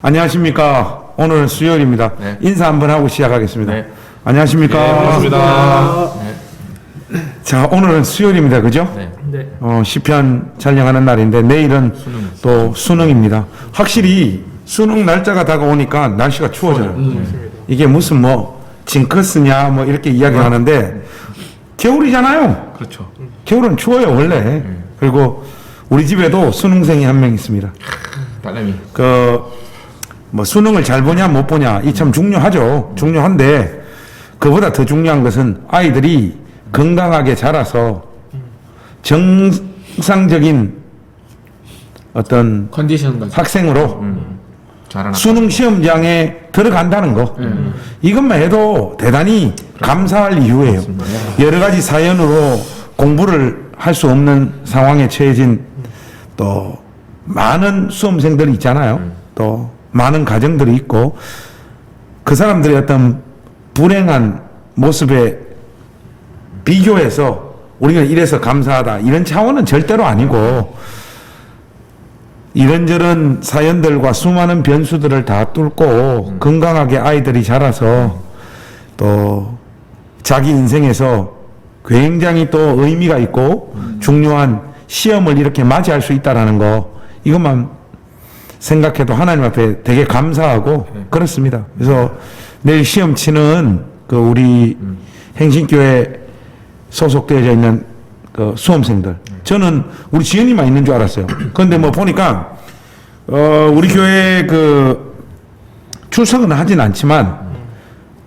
안녕하십니까. 오늘은 수요일입니다. 네. 인사 한번 하고 시작하겠습니다. 네. 안녕하십니까. 네, 반갑습니다. 네. 자, 오늘은 수요일입니다. 그죠? 네. 네. 시편 촬영하는 날인데 내일은 또 수능입니다. 확실히 수능 날짜가 다가오니까 날씨가 추워져요. 이게 무슨 뭐 징크스냐 뭐 이렇게 이야기하는데 겨울이잖아요. 그렇죠. 겨울은 추워요 원래. 그리고 우리 집에도 수능생이 한 명 있습니다. 딸내미. 뭐 수능을 잘 보냐 못 보냐 이 참 중요하죠. 중요한데 그보다 더 중요한 것은 아이들이 건강하게 자라서 정상적인 어떤 컨디션 같은 학생으로 잘하나. 수능 시험장에 들어간다는 거 이것만 해도 대단히 감사할 이유예요. 여러 가지 사연으로 공부를 할 수 없는 상황에 처해진 또 많은 수험생들이 있잖아요. 또 많은 가정들이 있고 그 사람들의 어떤 불행한 모습에 비교해서 우리가 이래서 감사하다 이런 차원은 절대로 아니고 이런저런 사연들과 수많은 변수들을 다 뚫고 건강하게 아이들이 자라서 또 자기 인생에서 굉장히 또 의미가 있고 중요한 시험을 이렇게 맞이할 수 있다라는 거 이것만 생각해도 하나님 앞에 되게 감사하고 그렇습니다. 그래서 내일 시험 치는 그 우리 행신교회 소속되어져 있는 그 수험생들 저는 우리 지연이만 있는 줄 알았어요. 그런데 뭐 보니까 우리 교회 그 출석은 하진 않지만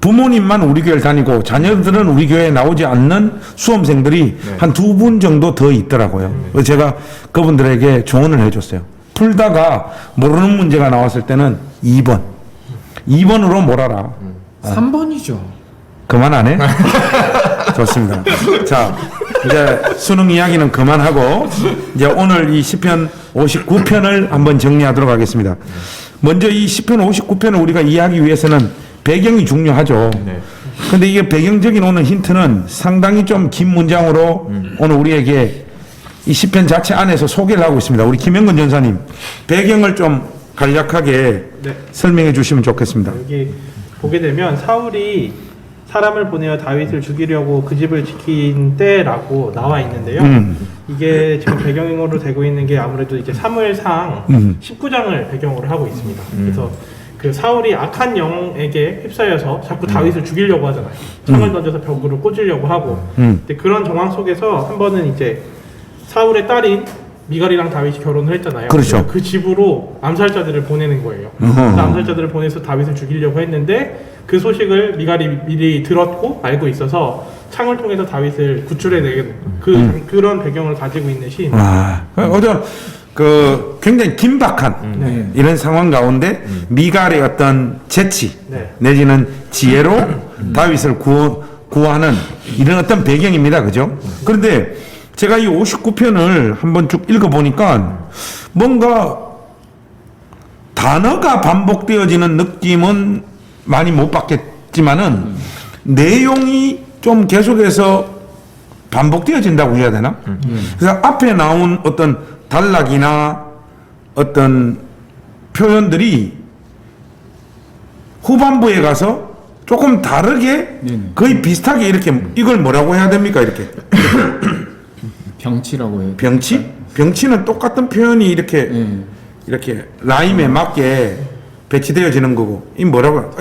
부모님만 우리 교회를 다니고 자녀들은 우리 교회에 나오지 않는 수험생들이 한 2분 정도 더 있더라고요. 그래서 제가 그분들에게 조언을 해줬어요. 풀다가 모르는 문제가 나왔을 때는 2번으로 몰아라. 3번이죠. 그만 안 해? 좋습니다. 자, 이제 수능 이야기는 그만하고 이제 오늘 이 시편 59편을 한번 정리하도록 하겠습니다. 먼저 이 시편 59편을 우리가 이해하기 위해서는 배경이 중요하죠. 근데 이게 배경적인 오늘 힌트는 상당히 좀 긴 문장으로 오늘 우리에게 이 시편 자체 안에서 소개를 하고 있습니다. 우리 김영근 전사님 배경을 좀 간략하게 설명해 주시면 좋겠습니다. 여기 보게 되면 사울이 사람을 보내어 다윗을 죽이려고 그 집을 지킨 때라고 나와 있는데요. 이게 지금 배경으로 되고 있는 게 아무래도 이제 사무엘상 19장을 배경으로 하고 있습니다. 그래서 그 사울이 악한 영에게 휩싸여서 자꾸 다윗을 죽이려고 하잖아요. 창을 던져서 벽으로 꽂으려고 하고. 근데 그런 정황 속에서 한 번은 이제 사울의 딸인 미갈이랑 다윗이 결혼을 했잖아요. 그렇죠. 그 집으로 암살자들을 보내는 거예요. 그래서 암살자들을 보내서 다윗을 죽이려고 했는데 그 소식을 미갈이 미리 들었고 알고 있어서 창을 통해서 다윗을 구출해내는 그런 배경을 가지고 있는 시인. 어떤 그 굉장히 긴박한 이런 상황 가운데 미갈의 어떤 재치 내지는 지혜로 다윗을 구하는 이런 어떤 배경입니다. 그죠? 그런데 제가 이 59편을 한번 쭉 읽어보니까 뭔가 단어가 반복되어지는 느낌은 많이 못 받겠지만은 내용이 좀 계속해서 반복되어진다고 해야 되나? 그래서 앞에 나온 어떤 단락이나 어떤 표현들이 후반부에 가서 조금 다르게 거의 비슷하게 이렇게 이걸 뭐라고 해야 됩니까? 이렇게 병치라고 해요. 병치? 병치는 똑같은 표현이 이렇게 이렇게 라임에 맞게 배치되어지는 거고 이 뭐라고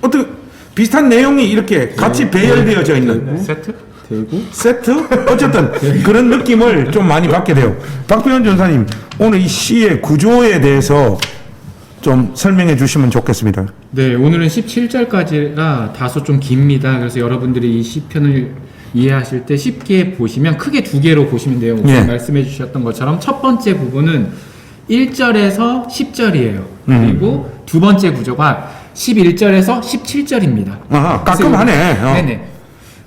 어떻게 비슷한 내용이 이렇게 같이 배열되어져 있는 세트? 대구? 세트? 어쨌든 그런 느낌을 좀 많이 받게 돼요. 박병현 전사님 오늘 이 시의 구조에 대해서 좀 설명해 주시면 좋겠습니다. 네, 오늘은 17절까지가 다소 좀 깁니다. 그래서 여러분들이 이 시편을 이해하실 때 쉽게 보시면 크게 두 개로 보시면 돼요. 오늘 말씀해 주셨던 것처럼 첫 번째 부분은 1절에서 10절이에요. 그리고 두 번째 구조가 11절에서 17절입니다. 아하, 깔끔하네. 네네.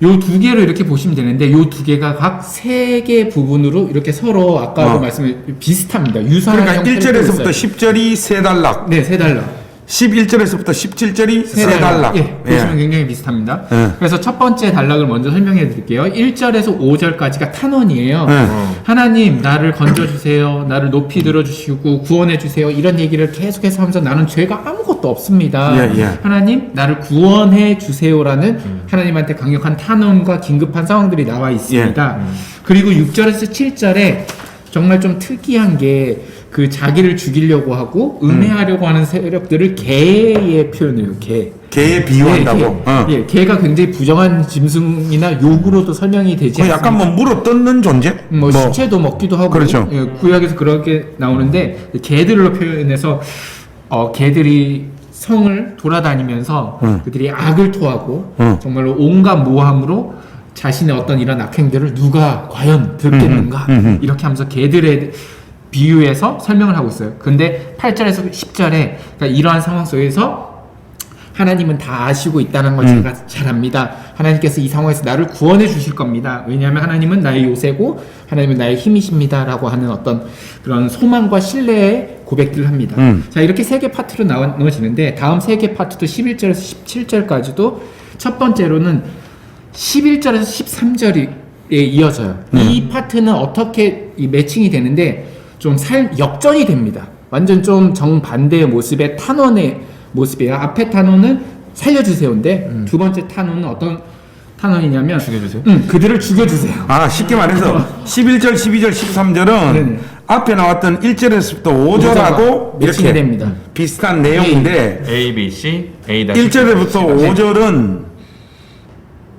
요 두 개로 이렇게 보시면 되는데 요 두 개가 각 세 개 부분으로 이렇게 서로 아까도 말씀을 비슷합니다. 유사한 그러니까 형태를 1절에서부터 10절이 세 단락. 네, 세 달락. 11절에서부터 17절이 세 단락. 예, 보시면 굉장히 비슷합니다. 예. 그래서 첫 번째 단락을 먼저 설명해 드릴게요. 1절에서 5절까지가 탄원이에요. 예. 하나님 나를 건져주세요. 나를 높이 들어주시고 구원해주세요. 이런 얘기를 계속해서 하면서 나는 죄가 아무것도 없습니다. 예, 예. 하나님 나를 구원해주세요라는 하나님한테 강력한 탄원과 긴급한 상황들이 나와 있습니다. 그리고 6절에서 7절에 정말 좀 특이한 게 그 자기를 죽이려고 하고 음해하려고 하는 세력들을 개의 표현이에요. 개에 비유한다고. 예, 개가 굉장히 부정한 짐승이나 욕으로도 설명이 되지 그 약간 뭐 물어 뜯는 존재? 뭐 시체도 먹기도 하고 그렇죠. 예, 구약에서 그렇게 나오는데 개들로 표현해서 개들이 성을 돌아다니면서 그들이 악을 토하고 정말로 온갖 모함으로 자신의 어떤 이런 악행들을 누가 과연 듣겠는가 이렇게 하면서 개들의 비유해서 설명을 하고 있어요. 근데 8절에서 10절에 그러니까 이러한 상황 속에서 하나님은 다 아시고 있다는 걸 제가 잘 압니다. 하나님께서 이 상황에서 나를 구원해 주실 겁니다. 왜냐하면 하나님은 나의 요새고 하나님은 나의 힘이십니다 라고 하는 어떤 그런 소망과 신뢰의 고백들을 합니다. 자, 이렇게 세 개 파트로 나눠지는데 다음 세 개 파트도 11절에서 17절까지도 첫 번째로는 11절에서 13절이 이어져요. 이 파트는 어떻게 이 매칭이 되는데 좀 역전이 됩니다. 완전 좀 정반대의 모습의 탄원의 모습이에요. 앞에 탄원은 살려주세요인데 두 번째 탄원은 어떤 탄원이냐면 죽여주세요? 그들을 죽여주세요. 아, 쉽게 말해서 11절, 12절, 13절은 네네. 앞에 나왔던 1절에서부터 5절하고 매칭이 이렇게 됩니다. 비슷한 내용인데 A, B, C, A, 1절에부터 5절은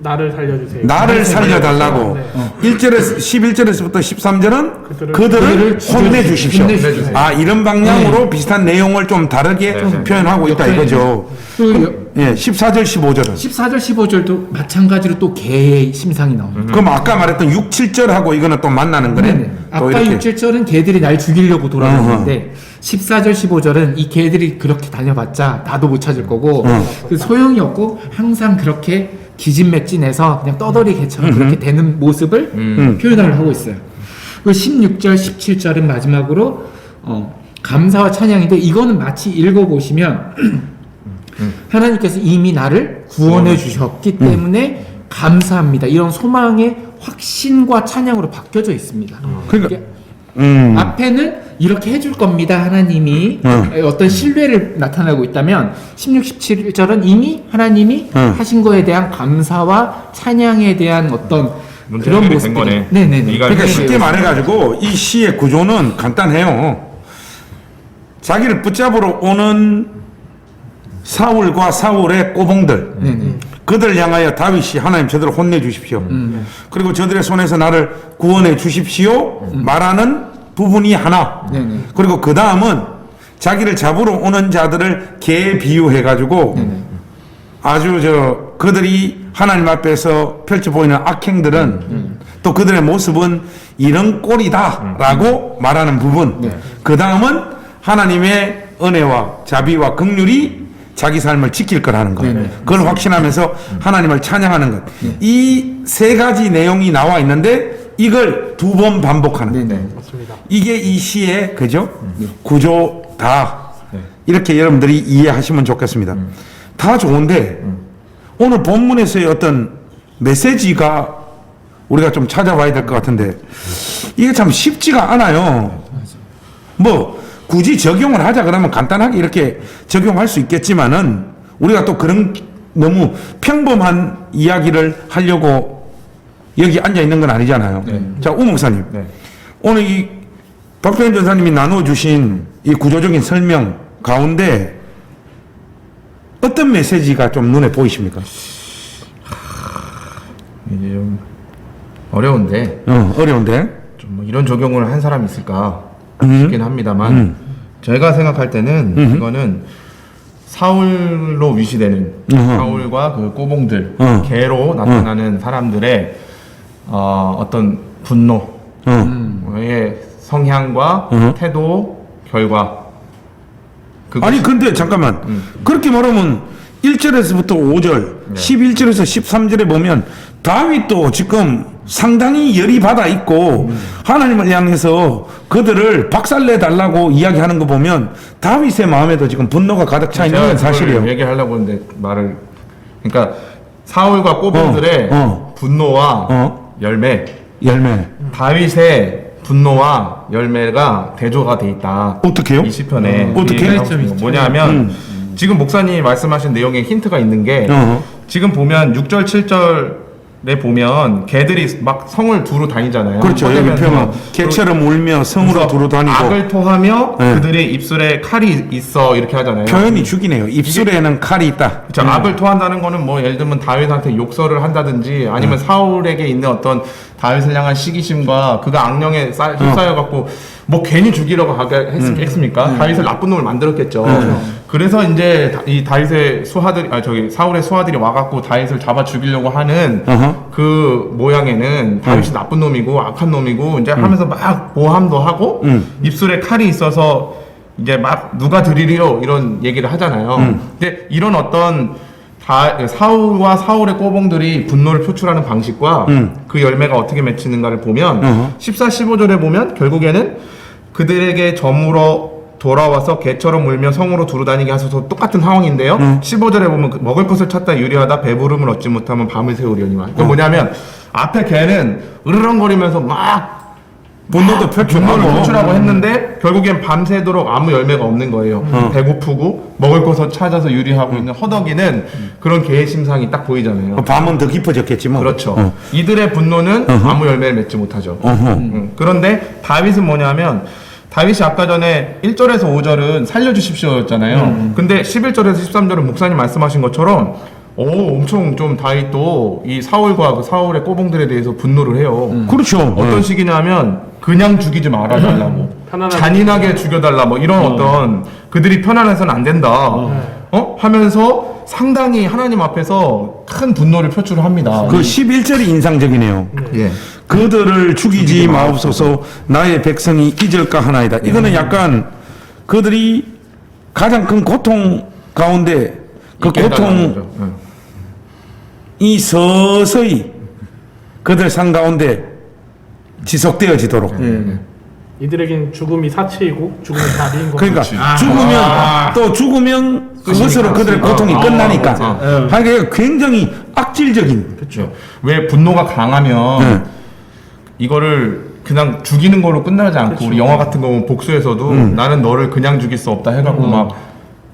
나를 살려주세요. 나를 살려달라고 네. 1절에서 11절에서부터 13절은 그들을 그들을 혼내주십시오. 혼내주세요. 아, 이런 방향으로 비슷한 내용을 좀 다르게 표현하고 있다 이거죠. 예, 14절, 15절은 14절, 15절도 마찬가지로 또 개의 심상이 나옵니다. 그럼 아까 말했던 6, 7절하고 이거는 또 만나는 거네. 네네. 또 아까 6, 7절은 개들이 날 죽이려고 돌아다니는데 14절, 15절은 이 개들이 그렇게 다녀봤자 나도 못 찾을 거고 그 소용이 없고 항상 그렇게 기진맥진해서 그냥 떠돌이 개처럼 그렇게 되는 모습을 표현을 하고 있어요. 그 16절, 17절은 마지막으로 감사와 찬양인데 이거는 마치 읽어보시면 하나님께서 이미 나를 구원해 주셨기 때문에 감사합니다. 이런 소망의 확신과 찬양으로 바뀌어져 있습니다. 그러니까 앞에는 이렇게 해줄 겁니다. 하나님이 어떤 신뢰를 나타내고 있다면 16, 17절은 이미 하나님이 하신 거에 대한 감사와 찬양에 대한 어떤 그런 모습. 거네. 네네네. 그러니까 쉽게 말해가지고 이 시의 구조는 간단해요. 자기를 붙잡으러 오는 사울과 사울의 꼬봉들, 그들 향하여 다윗이 하나님 저들을 혼내주십시오. 그리고 저들의 손에서 나를 구원해 주십시오 말하는 부분이 하나. 그리고 그 다음은 자기를 잡으러 오는 자들을 개에 비유해가지고 아주 그들이 하나님 앞에서 펼쳐 보이는 악행들은 또 그들의 모습은 이런 꼴이다라고 말하는 부분. 그 다음은 하나님의 은혜와 자비와 긍휼이 자기 삶을 지킬 거라는 것. 그걸 확신하면서 하나님을 찬양하는 것. 이 세 가지 내용이 나와 있는데 이걸 두 번 반복하는 것. 맞습니다. 이게 이 시의 그죠? 구조다. 이렇게 여러분들이 이해하시면 좋겠습니다. 다 좋은데 오늘 본문에서의 어떤 메시지가 우리가 좀 찾아봐야 될 것 같은데 이게 참 쉽지가 않아요. 뭐 굳이 적용을 하자 그러면 간단하게 이렇게 적용할 수 있겠지만은 우리가 또 그런 너무 평범한 이야기를 하려고 여기 앉아 있는 건 아니잖아요. 자, 우 목사님. 오늘 이 박병현 전사님이 나눠주신 이 구조적인 설명 가운데 어떤 메시지가 좀 눈에 보이십니까? 이제 좀 어려운데 어려운데. 좀 뭐 이런 적용을 한 사람이 있을까 싶긴 합니다만 제가 생각할 때는 이거는 사울로 위시되는 사울과 그 꼬봉들 개로 나타나는 사람들의 어떤 분노의 성향과 태도 결과 아니 근데 잠깐만 그렇게 말하면 1절에서부터 5절 11절에서 13절에 보면 다윗도 지금 상당히 열이 받아 있고 하나님을 향해서 그들을 박살내달라고 이야기하는 거 보면 다윗의 마음에도 지금 분노가 가득 차 있는 건 사실이에요. 얘기하려고 했는데 말을 그러니까 사울과 꼬봉들의 분노와 열매 다윗의 분노와 열매가 대조가 돼 있다. 어떻게요? 이 시편에 어떻게? 뭐냐면 지금 목사님이 말씀하신 내용에 힌트가 있는 게 지금 보면 6절 7절에 보면 개들이 막 성을 두루 다니잖아요. 그렇죠. 여기 표현 개처럼 울며 성으로 두루 다니고 악을 토하며 그들의 입술에 칼이 있어 이렇게 하잖아요. 표현이 죽이네요. 입술에는 칼이 있다. 그렇죠. 악을 토한다는 거는 뭐 예를 들면 다윗한테 욕설을 한다든지 아니면 사울에게 있는 어떤 다윗을 향한 시기심과 그가 악령에 휩싸여 갖고 뭐 괜히 죽이려고 했습니까? 다윗을 나쁜 놈을 만들었겠죠. 그래서 이제 이 다윗의 수하들 사울의 수하들이 와갖고 다윗을 잡아 죽이려고 하는 그 모양에는 다윗이 나쁜 놈이고 악한 놈이고 이제 하면서 막 모함도 하고 입술에 칼이 있어서 이제 막 누가 드리리요 이런 얘기를 하잖아요. 근데 이런 어떤 사울과 사울의 꼬봉들이 분노를 표출하는 방식과 그 열매가 어떻게 맺히는가를 보면 14, 15절에 보면 결국에는 그들에게 저물어 돌아와서 개처럼 울며 성으로 두루다니게 하소서 똑같은 상황인데요. 15절에 보면 먹을 것을 찾다 유리하다 배부름을 얻지 못하면 밤을 새우려니와. 그러니까 뭐냐면 앞에 개는 으르렁거리면서 막 분노도 표출하고 했는데 결국엔 밤새도록 아무 열매가 없는 거예요. 배고프고 먹을 것을 찾아서 유리하고 있는 허덕이는 그런 개의 심상이 딱 보이잖아요. 밤은 더 깊어졌겠지 뭐. 그렇죠. 이들의 분노는 아무 열매를 맺지 못하죠. 그런데 다윗은 뭐냐면 다윗이 아까 전에 1절에서 5절은 살려주십시오였잖아요. 근데 11절에서 13절은 목사님 말씀하신 것처럼 엄청 좀 다윗도 이 사울과 그 사울의 꼬봉들에 대해서 분노를 해요. 그렇죠. 어떤 식이냐면 그냥 죽이지 말아달라고 잔인하게 죽여달라 뭐 이런 어떤 그들이 편안해서는 안 된다 하면서 상당히 하나님 앞에서 큰 분노를 표출을 합니다. 그 11절이 인상적이네요. 예. 그들을 죽이지 마옵소서 나의 백성이 잊을까 하나이다. 이거는 약간 그들이 가장 큰 고통 가운데 그 고통이 서서히 그들 삶 가운데 지속되어지도록. 이들에겐 죽음이 사치이고 죽음이 답인 거. 그러니까 죽으면 그것으로 그들의 고통이 끝나니까. 하여간 굉장히 악질적인. 그렇죠. 왜 분노가 강하면 이거를 그냥 죽이는 걸로 끝나지 않고 그쵸. 우리 영화 같은 거 보면 복수에서도 나는 너를 그냥 죽일 수 없다 해갖고 막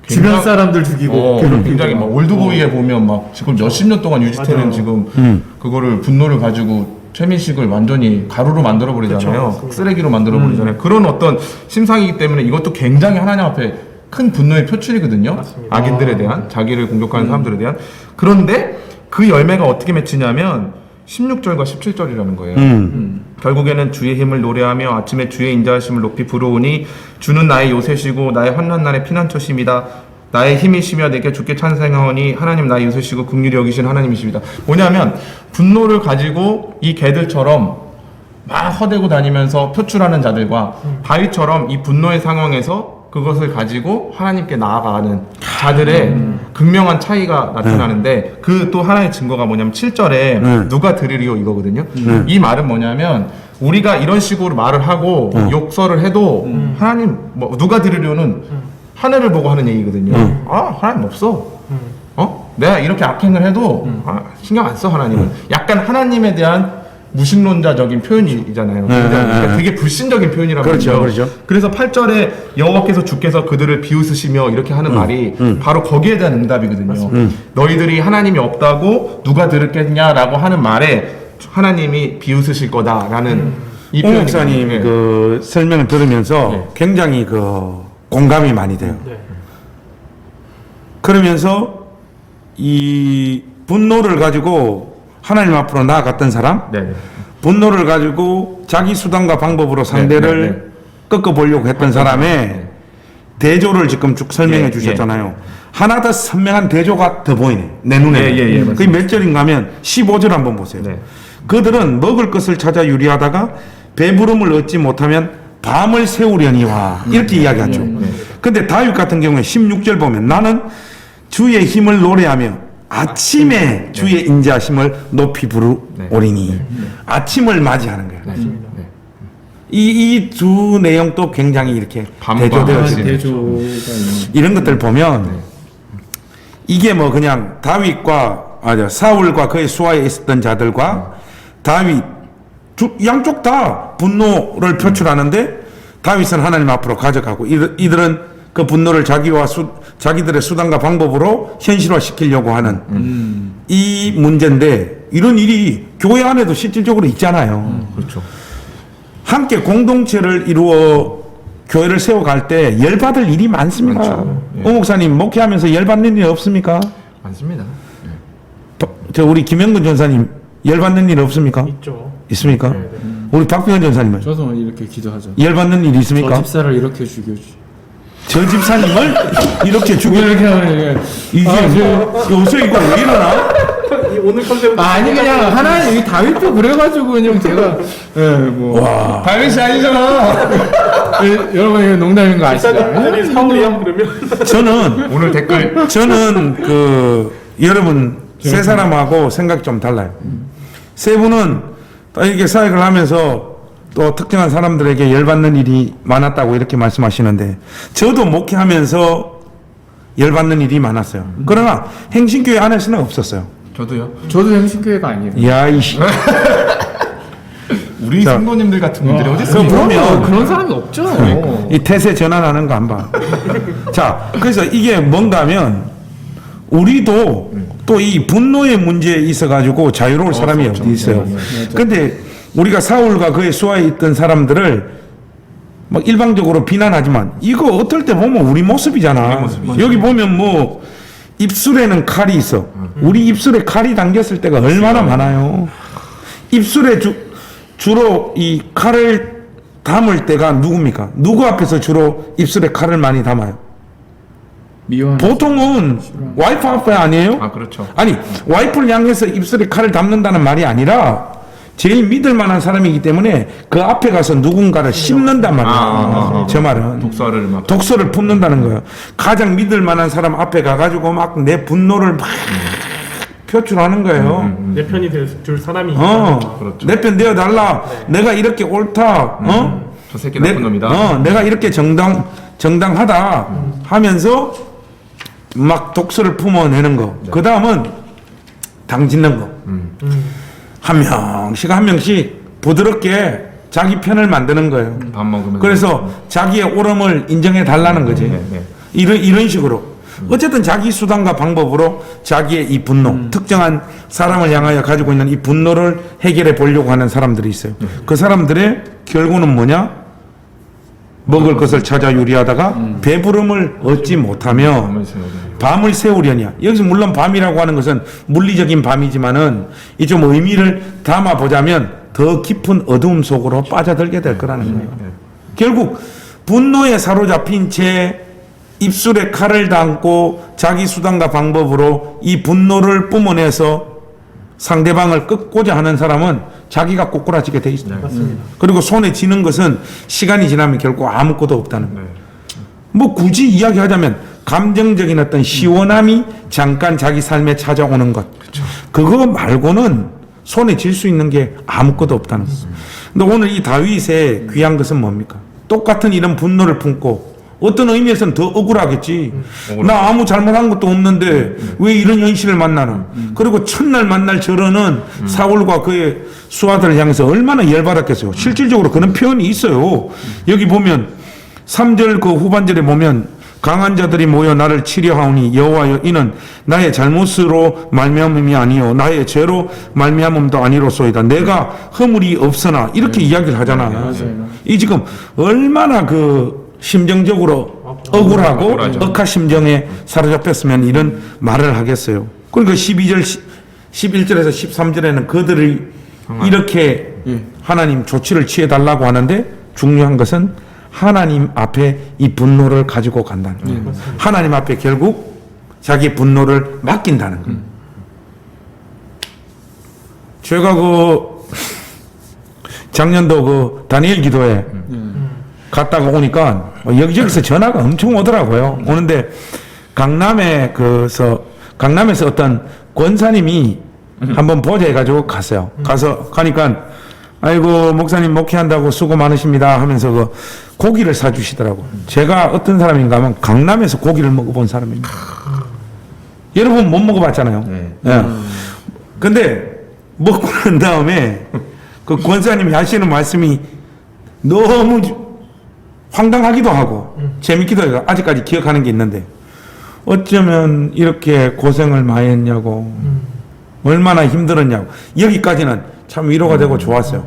주변 사람들 죽이고 굉장히 막 올드보이에 보면 막 지금 몇십 년 동안 유지태는 지금 그거를 분노를 가지고 최민식을 완전히 가루로 만들어 버리잖아요. 그쵸. 쓰레기로 만들어 버리잖아요. 그런 어떤 심상이기 때문에 이것도 굉장히 하나님 앞에 큰 분노의 표출이거든요. 맞습니다. 악인들에 대한 자기를 공격하는 사람들에 대한. 그런데 그 열매가 어떻게 맺히냐면 16절과 17절이라는 거예요. 결국에는 주의 힘을 노래하며 아침에 주의 인자하심을 높이 부르오니 주는 나의 요새시고 나의 환난 날의 피난처심이다. 나의 힘이시며 내게 주께 찬송하오니 하나님 나의 요새시고 긍휼히 여기신 하나님이십니다. 뭐냐면 분노를 가지고 이 개들처럼 막 허대고 다니면서 표출하는 자들과 다윗처럼 이 분노의 상황에서 그것을 가지고 하나님께 나아가는 자들의 극명한 차이가 나타나는데 그 또 하나의 증거가 뭐냐면 7절에 누가 들으리요 이거거든요. 이 말은 뭐냐면 우리가 이런 식으로 말을 하고 욕설을 해도 하나님 뭐 누가 들으려는 하늘을 보고 하는 얘기거든요. 하나님 없어. 내가 이렇게 악행을 해도 신경 안 써 하나님은. 약간 하나님에 대한 무신론자적인 표현이잖아요. 그러니까 되게 불신적인 표현이란 말이죠. 그렇죠. 그래서 8절에 여호와께서 주께서 그들을 비웃으시며 이렇게 하는 말이 바로 거기에 대한 응답이거든요. 너희들이 하나님이 없다고 누가 들었겠냐라고 하는 말에 하나님이 비웃으실 거다라는 이 오 표현이 목사님 그 설명을 들으면서 굉장히 그 공감이 많이 돼요. 네. 그러면서 이 분노를 가지고 하나님 앞으로 나아갔던 사람, 네. 분노를 가지고 자기 수단과 방법으로 상대를 꺾어보려고 했던 사람의 대조를 지금 쭉 설명해 주셨잖아요. 하나 더 선명한 대조가 더 보이네. 내 눈에. 그게 몇 절인가 하면 15절 한번 보세요. 네. 그들은 먹을 것을 찾아 유리하다가 배부름을 얻지 못하면 밤을 새우려니와 이렇게 이야기하죠. 근데 다윗 같은 경우에 16절 보면 나는 주의 힘을 노래하며 아침에 주의 인자심을 높이 부르오리니 아침을 맞이하는 거예요. 네. 이 두 내용도 굉장히 이렇게 밤과 대조되어지는 대조가 있는. 이런 것들 보면 이게 뭐 그냥 사울과 그의 수하에 있었던 자들과 다윗 양쪽 다 분노를 표출하는데 다윗은 하나님 앞으로 가져가고 이들은 그 분노를 자기들의 수단과 방법으로 현실화시키려고 하는 이 문제인데 이런 일이 교회 안에도 실질적으로 있잖아요. 그렇죠. 함께 공동체를 이루어 교회를 세워갈 때 열받을 일이 많습니다. 많죠. 예. 오 목사님 목회하면서 열받는 일 없습니까? 많습니다. 저 우리 김영근 전사님 열받는 일 없습니까? 있죠. 있습니까? 네, 네. 우리 박병현 전사님은 저도 이렇게 기도하죠. 열받는 일 저 있습니까? 집사를 이렇게 죽여주. 저 집사님을 이렇게 왜 죽여 이렇게 하면 이게 요새 이거 왜 일어나? 오늘 컨셉은 아니 그냥 하나님 이 다윗도 그래가지고 그냥 제가 예뭐 와. 다윗이 아니잖아. 여러분 이거 농담인 거 아시죠? 일단은 사울이야 그러면 네. 오늘 댓글 저는 여러분 세 사람하고 생각이 좀 달라요. 세 분은 또 이렇게 사역을 하면서 또 특정한 사람들에게 열받는 일이 많았다고 이렇게 말씀하시는데 저도 목회하면서 열받는 일이 많았어요. 그러나 행신교회 안에서는 없었어요. 저도요. 저도 행신교회가 아니에요. 야 이씨. 우리 자. 성도님들 같은 분들이 어디 그럼 있습니까? 보면 그런 사람이 없죠. 이 태세 전환하는 거 안 봐. 자, 그래서 이게 뭔가 하면 우리도 또 이 분노의 문제에 있어 가지고 자유로울 사람이 그렇죠. 어디 있어요. 근데 우리가 사울과 그의 수하에 있던 사람들을 막 일방적으로 비난하지만 이거 어떨 때 보면 우리 모습이잖아. 우리 모습이죠. 여기 보면 뭐 입술에는 칼이 있어. 우리 입술에 칼이 당겼을 때가 얼마나 많아요. 입술에 주로 이 칼을 담을 때가 누굽니까? 누구 앞에서 주로 입술에 칼을 많이 담아요? 미워하는 보통은 와이프 앞에 아니에요? 아 그렇죠. 아니 와이프를 향해서 입술에 칼을 담는다는 말이 아니라 제일 믿을 만한 사람이기 때문에 그 앞에 가서 누군가를 씹는단 말이에요. 저 말은 독서를 막 독서를 품는다는 거예요. 가장 믿을 만한 사람 앞에 가가지고 막 내 분노를 막 표출하는 거예요. 내 편이 줄 사람이 있잖아요. 그렇죠. 내 편 되어달라. 내가 이렇게 옳다. 저 새끼 나쁜 놈이다. 내가 이렇게 정당하다 하면서 막 독서를 품어내는 거. 그 다음은 당짓는 거. 한 명씩 부드럽게 자기 편을 만드는 거예요. 밥 먹으면서. 그래서 자기의 옳음을 인정해 달라는 거지. 네. 이런 식으로. 어쨌든 자기 수단과 방법으로 자기의 이 분노, 특정한 사람을 향하여 가지고 있는 이 분노를 해결해 보려고 하는 사람들이 있어요. 그 사람들의 결과는 뭐냐? 먹을 것을 찾아 요리하다가 배부름을 얻지 못하며 밤을 새우려냐. 여기서 물론 밤이라고 하는 것은 물리적인 밤이지만은 이 좀 의미를 담아 보자면 더 깊은 어두움 속으로 빠져들게 될 거라는 거예요. 결국 분노에 사로잡힌 채 입술에 칼을 담고 자기 수단과 방법으로 이 분노를 뿜어내서 상대방을 꺾고자 하는 사람은 자기가 꼬꾸라지게 돼 있습니다. 맞습니다. 그리고 손에 쥐는 것은 시간이 지나면 결국 아무것도 없다는 거예요. 뭐 굳이 이야기하자면 감정적인 어떤 시원함이 잠깐 자기 삶에 찾아오는 것. 그거 말고는 손에 쥘 수 있는 게 아무것도 없다는 거예요. 근데 오늘 이 다윗의 귀한 것은 뭡니까? 똑같은 이런 분노를 품고 어떤 의미에서는 더 억울하겠지. 나 아무 잘못한 것도 없는데 왜 이런 현실을 만나나. 그리고 첫날 만날 저러는 사울과 그의 수하들을 향해서 얼마나 열받았겠어요. 실질적으로 그런 표현이 있어요. 여기 보면 3절 그 후반절에 보면 강한 자들이 모여 나를 치려하오니 여호와여 이는 나의 잘못으로 말미암음이 아니요 나의 죄로 말미암음도 아니로소이다. 내가 허물이 없으나 이렇게 이야기를 하잖아. 이 지금 얼마나 심정적으로 억울하고 억울하죠. 억하 심정에 사로잡혔으면 이런 말을 하겠어요. 그러니까 11절에서 13절에는 그들이 이렇게 하나님 조치를 취해달라고 하는데 중요한 것은 하나님 앞에 이 분노를 가지고 간다는 거예요. 하나님 앞에 결국 자기 분노를 맡긴다는 거예요. 제가 작년도 다니엘 기도회 갔다가 오니까 여기저기서 전화가 엄청 오더라고요. 오는데 강남에서 어떤 권사님이 한번 보자 해가지고 갔어요. 가니까 아이고 목사님 목회한다고 수고 많으십니다 하면서 그 고기를 사주시더라고. 제가 어떤 사람인가 하면 강남에서 고기를 먹어본 사람입니다. 여러분 못 먹어봤잖아요. 네. 예. 근데 먹고 난 다음에 그 권사님이 하시는 말씀이 너무 황당하기도 하고 재밌기도 해요. 아직까지 기억하는 게 있는데 어쩌면 이렇게 고생을 많이 했냐고 얼마나 힘들었냐고 여기까지는 참 위로가 되고 좋았어요.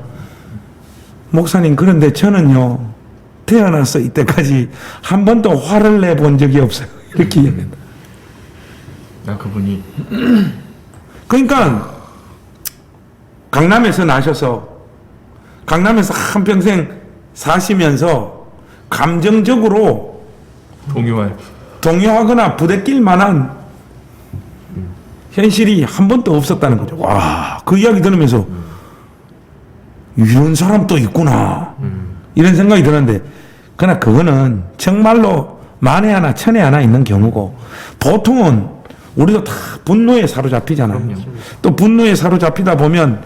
목사님 그런데 저는요 태어나서 이때까지 한 번도 화를 내본 적이 없어요. 이렇게 얘기합니다. 그분이 그러니까 강남에서 나셔서 강남에서 한평생 사시면서 감정적으로 동요하거나 부대낄 만한 현실이 한 번도 없었다는 거죠. 와, 그 이야기 들으면서 이런 사람도 있구나 이런 생각이 드는데 그러나 그거는 정말로 만에 하나 천에 하나 있는 경우고 보통은 우리도 다 분노에 사로잡히잖아요. 또 분노에 사로잡히다 보면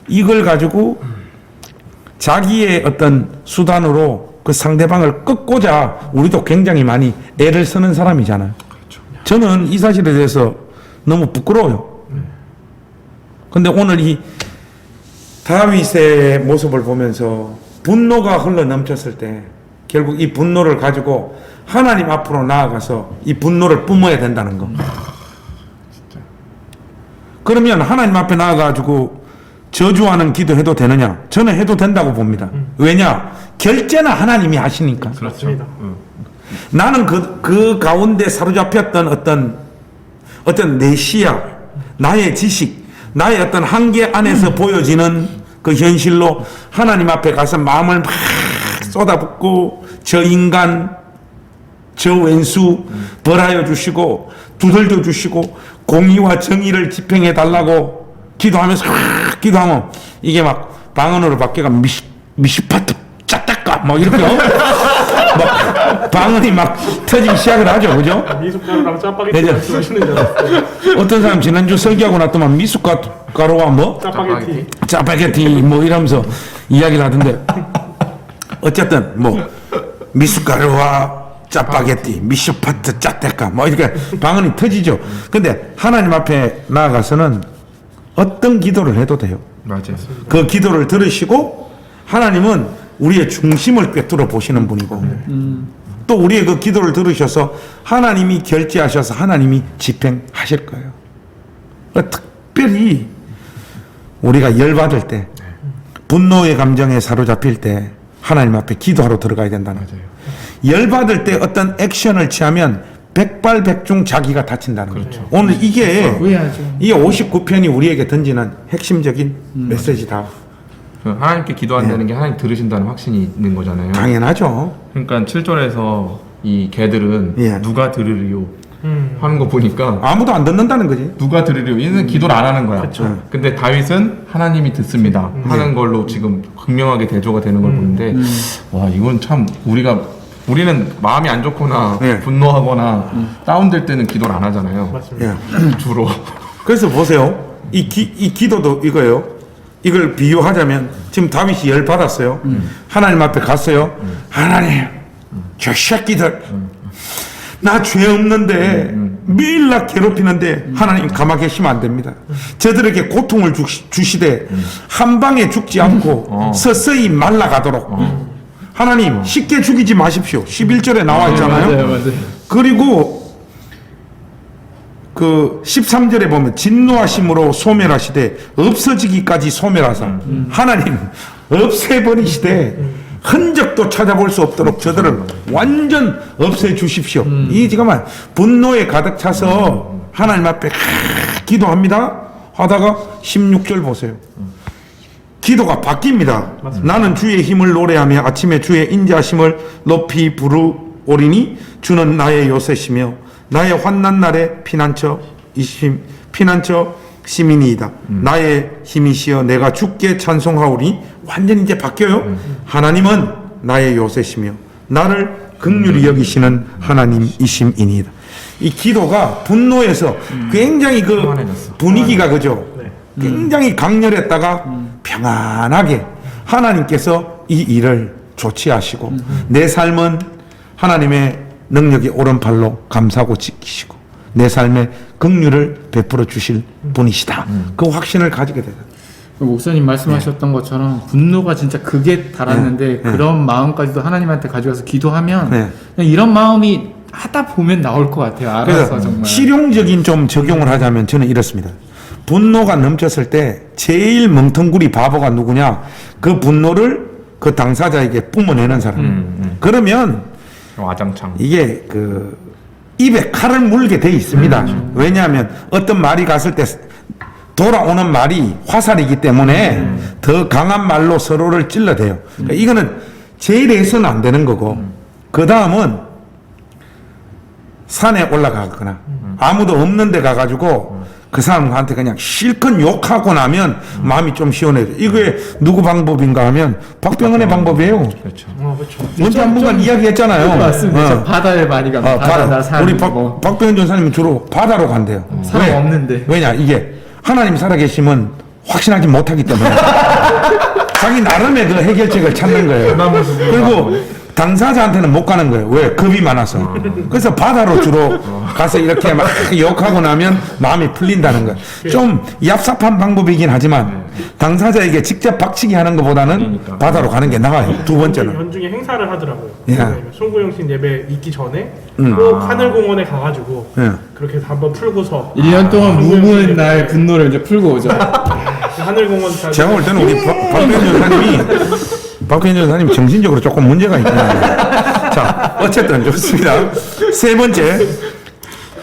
이걸 가지고 자기의 어떤 수단으로 그 상대방을 꺾고자 우리도 굉장히 많이 애를 쓰는 사람이잖아요. 저는 이 사실에 대해서 너무 부끄러워요. 근데 오늘 이 다윗의 모습을 보면서 분노가 흘러 넘쳤을 때 결국 이 분노를 가지고 하나님 앞으로 나아가서 이 분노를 뿜어야 된다는 거. 그러면 하나님 앞에 나아가지고 저주하는 기도해도 되느냐? 저는 해도 된다고 봅니다. 왜냐? 결제는 하나님이 하시니까. 그렇죠. 나는 그 가운데 사로잡혔던 어떤 내 시야, 나의 지식, 나의 어떤 한계 안에서 보여지는 그 현실로 하나님 앞에 가서 마음을 막 쏟아붓고 저 인간, 저 왼수 벌하여 주시고 두들겨 주시고 공의와 정의를 집행해 달라고 기도하면서 기도하면 이게 막 방언으로 바뀌어가 미시파트 짜딱까 막 이렇게 막 방언이 막 터지기 시작을 하죠. 그죠? 미숫가루랑 짜파게티 네, 말씀하시는 줄 알았어요. 어떤 사람 지난주 설교하고 났더만 미숫가루와 뭐 짜파게티 뭐 이러면서 이야기를 하던데 어쨌든 뭐 미숫가루와 짜파게티 미슈파트 짜떼까 뭐 이렇게 방언이 터지죠. 근데 하나님 앞에 나아가서는 어떤 기도를 해도 돼요. 맞아요. 그 기도를 들으시고 하나님은 우리의 중심을 꿰뚫어 보시는 분이고 또 우리의 그 기도를 들으셔서 하나님이 결제하셔서 하나님이 집행하실 거예요. 특별히 우리가 열받을 때 분노의 감정에 사로잡힐 때 하나님 앞에 기도하러 들어가야 된다는 거예요. 열받을 때 어떤 액션을 취하면 백발백중 자기가 다친다는 거죠. 오늘 이게 59편이 우리에게 던지는 핵심적인 메시지다. 하나님께 기도한다는 게 하나님 들으신다는 확신이 있는 거잖아요. 당연하죠. 그러니까 7절에서 이 개들은 예. 누가 들으리요 하는 거 보니까 아무도 안 듣는다는 거지. 누가 들으리요 얘는 기도를 안 하는 거야. 근데 다윗은 하나님이 듣습니다 하는 걸로 지금 극명하게 대조가 되는 걸 보는데 와 이건 참 우리는 마음이 안 좋거나 예. 분노하거나 다운될 때는 기도를 안 하잖아요. 맞습니다. 예. 주로. 그래서 보세요. 이 기도도 이거예요. 이걸 비유하자면 지금 다윗이 열 받았어요. 하나님 앞에 갔어요. 하나님, 저 새끼들 나 죄 없는데 매일 나 괴롭히는데 하나님 가만 계시면 안 됩니다. 저들에게 고통을 주시되 한 방에 죽지 않고 서서히 말라가도록 하나님 쉽게 죽이지 마십시오. 11절에 나와 있잖아요. 맞아요. 그리고 그 13절에 보면 진노하심으로 소멸하시되 없어지기까지 소멸하사 하나님 없애버리시되 흔적도 찾아볼 수 없도록 저들을 완전 없애주십시오. 이 지금 분노에 가득 차서 하나님 앞에 기도합니다 하다가 16절 보세요. 기도가 바뀝니다. 맞습니다. 나는 주의 힘을 노래하며 아침에 주의 인자심을 높이 부르오리니 주는 나의 요새시며 나의 환난 날에 피난처 시민이이다. 나의 힘이시여 내가 주께 찬송하오니 완전히 이제 바뀌어요. 하나님은 나의 요새시며 나를 긍휼히 여기시는 하나님이심이니이다. 이 기도가 분노에서 굉장히 그 평안해졌어. 분위기가 그죠? 네. 굉장히 강렬했다가 평안하게 하나님께서 이 일을 조치하시고 내 삶은 하나님의 능력이 오른팔로 감싸고 지키시고 내 삶에 긍휼을 베풀어 주실 분이시다. 그 확신을 가지게 되다. 목사님 말씀하셨던 것처럼 분노가 진짜 극에 달았는데 그런 마음까지도 하나님한테 가져가서 기도하면 네. 그냥 이런 마음이 하다 보면 나올 것 같아요. 알아서 그래서 정말. 실용적인 좀 적용을 하자면 저는 이렇습니다. 분노가 넘쳤을 때 제일 멍텅구리 바보가 누구냐? 그 분노를 그 당사자에게 뿜어내는 사람. 그러면 와장창. 이게 그 입에 칼을 물게 돼 있습니다. 왜냐하면 어떤 말이 갔을 때 돌아오는 말이 화살이기 때문에 더 강한 말로 서로를 찔러대요. 그러니까 이거는 제일 해서는 안 되는 거고 그 다음은 산에 올라가거나 아무도 없는 데 가가지고 그 사람한테 그냥 실컷 욕하고 나면 마음이 좀 시원해져. 이게 누구 방법인가 하면 박병헌의 방법이에요. 그렇죠. 그렇죠. 먼저 한번간 이야기했잖아요. 맞습니다. 저 바다에 많이 가면 바다나 산. 우리 뭐. 박병현 전사님은 주로 바다로 간대요. 사람 없는데. 왜냐 이게 하나님 살아계시면 확신하지 못하기 때문에 자기 나름의 그 해결책을 찾는 거예요. 그리고 당사자한테는 못 가는 거예요. 왜? 겁이 많아서. 그래서 바다로 주로 가서 이렇게 막 욕하고 나면 마음이 풀린다는 거예요. 좀 얍삽한 방법이긴 하지만 당사자에게 직접 박치기 하는 것보다는 바다로 가는 게 나아요. 두 번째는. 연중에 행사를 하더라고요. 예. 송구영신 예배 있기 전에 꼭 하늘공원에 가가지고 예. 그렇게 해서 한번 풀고서 1년 동안 무무는 날 분노를 이제 풀고 오죠. 하늘공원 제가 볼 때는 우리 박병현 전사님이 박병현 전사님 정신적으로 조금 문제가 있구나. 자, 어쨌든 좋습니다. 세 번째,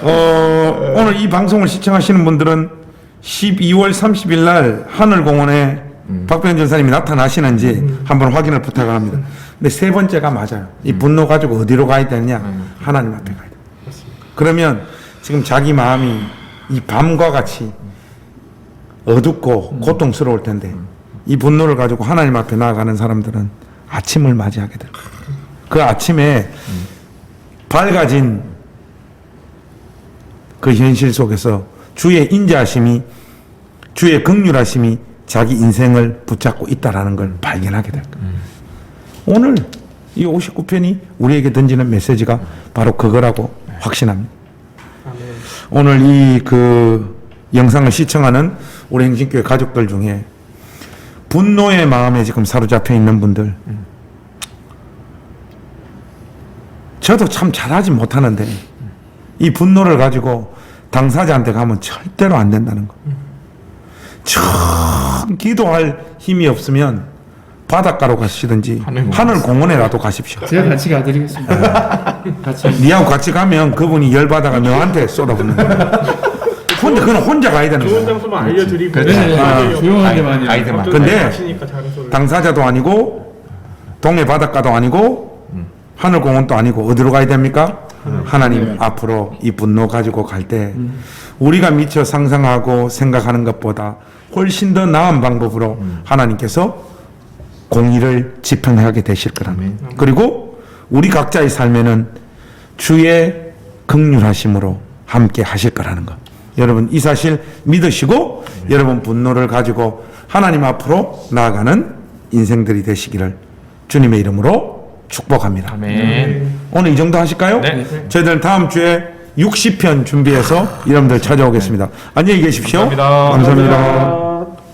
오늘 이 방송을 시청하시는 분들은 12월 30일 날 하늘공원에 박병현 전사님이 나타나시는지 한번 확인을 부탁을 합니다. 근데 세 번째가 맞아요. 이 분노 가지고 어디로 가야 되느냐? 하나님 앞에 가야 돼. 그러면 지금 자기 마음이 이 밤과 같이 어둡고 고통스러울 텐데 이 분노를 가지고 하나님 앞에 나아가는 사람들은 아침을 맞이하게 될 거예요. 그 아침에 밝아진 그 현실 속에서 주의 인자하심이 주의 긍휼하심이 자기 인생을 붙잡고 있다라는 걸 발견하게 될 거예요. 오늘 이 59편이 우리에게 던지는 메시지가 바로 그거라고 확신합니다. 오늘 이 그 영상을 시청하는 우리 행진교회 가족들 중에 분노의 마음에 지금 사로잡혀 있는 분들, 저도 참 잘하지 못하는데 이 분노를 가지고 당사자한테 가면 절대로 안 된다는 거. 참 기도할 힘이 없으면 바닷가로 가시든지 하늘 공원에라도 가십시오. 제가 같이 가드리겠습니다. 같이. 니하고 같이 가면 그분이 열받아가 너한테 쏟아붓는 거야. 혼자 그건 혼자 가야 되는 좋은 거야. 장소만 알려드리고 네, 조용한 데만요. 가이드만. 근데 하시니까 장소를 당사자도 아니고 동해 바닷가도 아니고 하늘 공원도 아니고 어디로 가야 됩니까? 하나님 앞으로 이 분노 가지고 갈 때 우리가 미처 상상하고 생각하는 것보다 훨씬 더 나은 방법으로 하나님께서 공의를 집행하게 되실 거라는 거예요. 그리고 우리 각자의 삶에는 주의 긍휼하심으로 함께 하실 거라는 거. 여러분 이 사실 믿으시고 여러분 분노를 가지고 하나님 앞으로 나아가는 인생들이 되시기를 주님의 이름으로 축복합니다. 아멘. 오늘 이 정도 하실까요? 네. 저희들은 다음 주에 60편 준비해서 여러분들 찾아오겠습니다. 안녕히 계십시오. 감사합니다. 감사합니다.